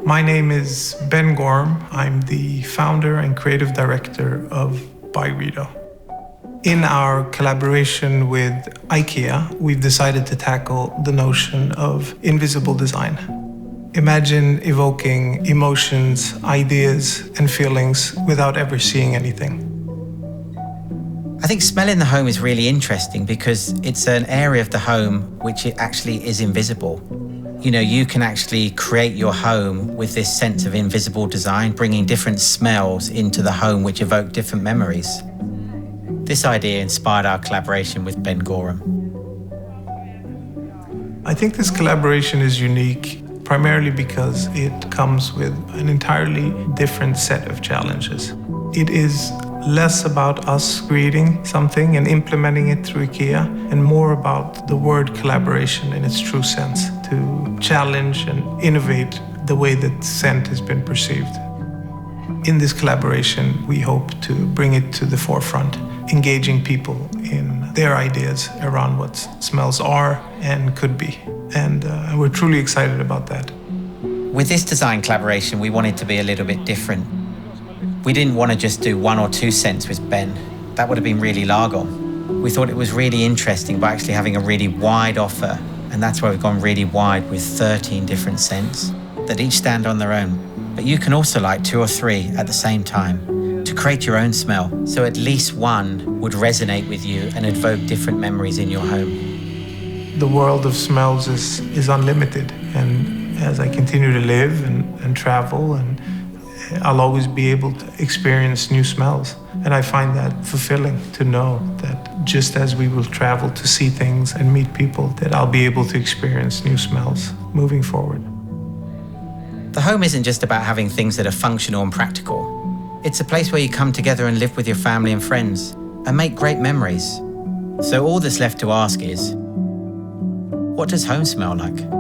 My name is Ben Gorham. I'm the founder and creative director of Byredo. In our collaboration with IKEA, we've decided to tackle the notion of invisible design. Imagine evoking emotions, ideas, and feelings without ever seeing anything. I think smell in the home is really interesting because it's an area of the home which it actually is invisible. You know, you can actually create your home with this sense of invisible design, bringing different smells into the home which evoke different memories. This idea inspired our collaboration with Ben Gorham. I think this collaboration is unique primarily because it comes with an entirely different set of challenges. It is less about us creating something and implementing it through IKEA, and more about the word collaboration in its true sense, to challenge and innovate the way that scent has been perceived. In this collaboration, we hope to bring it to the forefront, engaging people in their ideas around what smells are and could be. And we're truly excited about that. With this design collaboration, we wanted to be a little bit different. We didn't want to just do 1 or 2 scents with Ben. That would have been really largon. We thought it was really interesting by actually having a really wide offer, and that's why we've gone really wide with 13 different scents that each stand on their own. But you can also like 2 or 3 at the same time to create your own smell, so at least one would resonate with you and evoke different memories in your home. The world of smells is unlimited, and as I continue to live and travel, and I'll always be able to experience new smells. And I find that fulfilling to know that just as we will travel to see things and meet people, that I'll be able to experience new smells moving forward. The home isn't just about having things that are functional and practical. It's a place where you come together and live with your family and friends and make great memories. So all that's left to ask is, what does home smell like?